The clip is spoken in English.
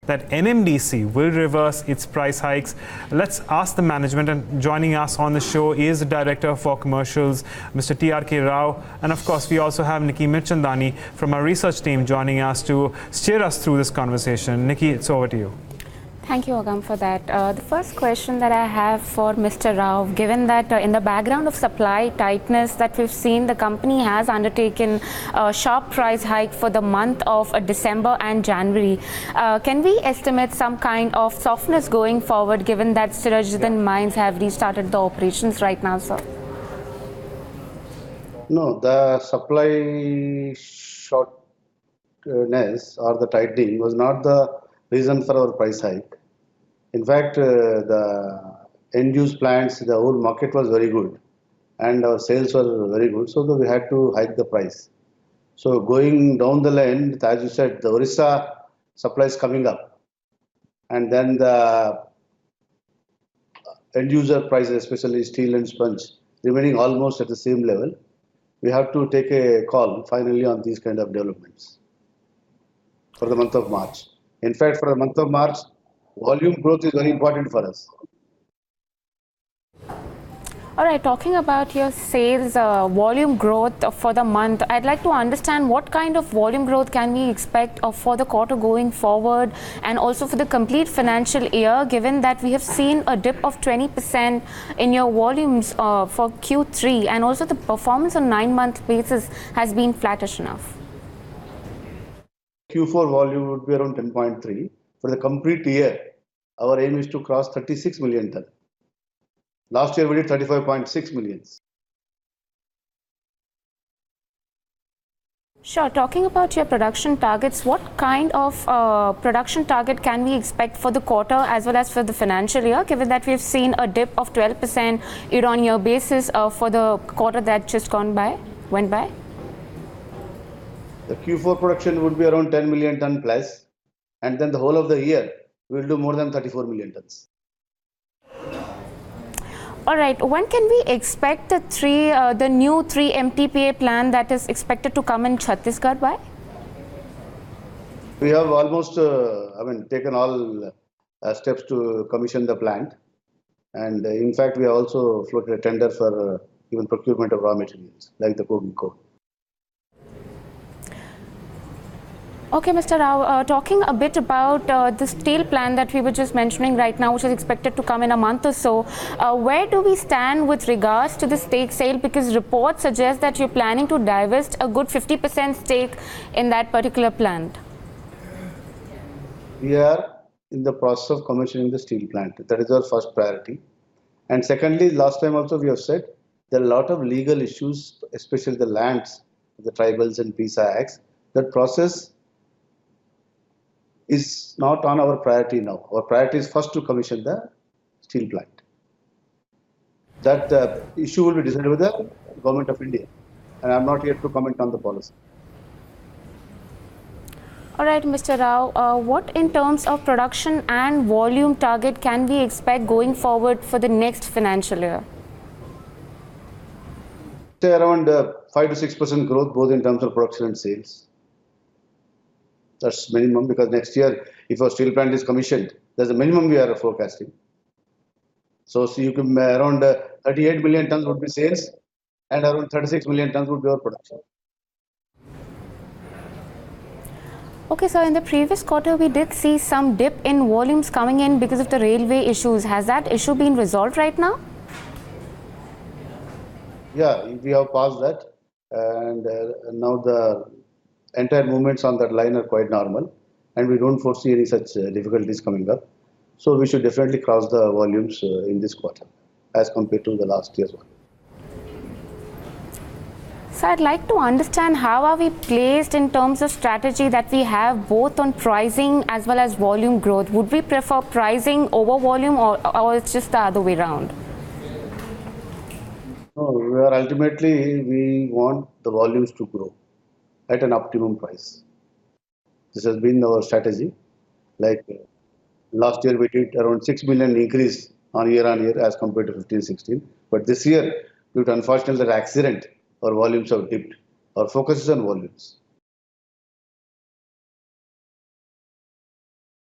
that NMDC will reverse its price hikes. Let's ask the management, and joining us on the show is the Director for Commercials, Mr. TK Rao, and of course we also have Nikki Mirchandani from our research team joining us to steer us through this conversation. Nikki, it's over to you. Thank you, Agam, for that. The first question that I have for Mr. Rao, given that in the background of supply tightness that we've seen, the company has undertaken a sharp price hike for the month of December and January. Can we estimate some kind of softness going forward, given that Sirajuddin mines have restarted the operations right now, sir? No, the supply shortness or the tightening was not the reason for our price hike. In fact, the end-use plants, the whole market was very good and our sales were very good, so we had to hike the price. So going down the line, as you said, the Odisha supply is coming up, and then the end-user prices, especially steel and sponge, remaining almost at the same level. We have to take a call finally on these kind of developments for the month of March. In fact, for the month of March, volume growth is very important for us. All right, talking about your sales volume growth for the month, I'd like to understand what kind of volume growth can we expect for the quarter going forward, and also for the complete financial year, given that we have seen a dip of 20% in your volumes for Q3, and also the performance on 9-month basis has been flattish enough. Q4 volume would be around 10.3. For the complete year, our aim is to cross 36 million ton. Last year we did 35.6 million. Sure. Talking about your production targets, what kind of production target can we expect for the quarter as well as for the financial year, given that we've seen a dip of 12% year-on-year basis for the quarter that just went by? The Q4 production would be around 10 million ton plus, and then the whole of the year we will do more than 34 million tons. All right. When can we expect the new 3 MTPA plan that is expected to come in Chhattisgarh by? We have almost taken all steps to commission the plant, and in fact we have also floated a tender for even procurement of raw materials like the coking coal. Okay, Mr. Rao, talking a bit about the steel plant that we were just mentioning right now, which is expected to come in a month or so, where do we stand with regards to the stake sale? Because reports suggest that you're planning to divest a good 50% stake in that particular plant. We are in the process of commissioning the steel plant. That is our first priority. And secondly, last time also we have said there are a lot of legal issues, especially the lands, the tribals and PISA acts. That process is not on our priority now. Our priority is first to commission the steel plant. That issue will be decided with the Government of India, and I am not here to comment on the policy. All right, Mr. Rao, what in terms of production and volume target can we expect going forward for the next financial year? Say around 5 to 6% growth, both in terms of production and sales. That's minimum, because next year, if our steel plant is commissioned, there's a minimum we are forecasting. So you can around 38 million tons would be sales, and around 36 million tons would be our production. Okay, so in the previous quarter, we did see some dip in volumes coming in because of the railway issues. Has that issue been resolved right now? Yeah, we have passed that, and now the entire movements on that line are quite normal, and we don't foresee any such difficulties coming up. So we should definitely cross the volumes in this quarter as compared to the last year's one. So I'd like to understand how are we placed in terms of strategy that we have both on pricing as well as volume growth. Would we prefer pricing over volume, or it's just the other way around? No, we want the volumes to grow at an optimum price. This has been our strategy. Like last year we did around 6 million increase on year as compared to 15-16. But this year, due to unfortunately that accident, our volumes have dipped. Our focus is on volumes.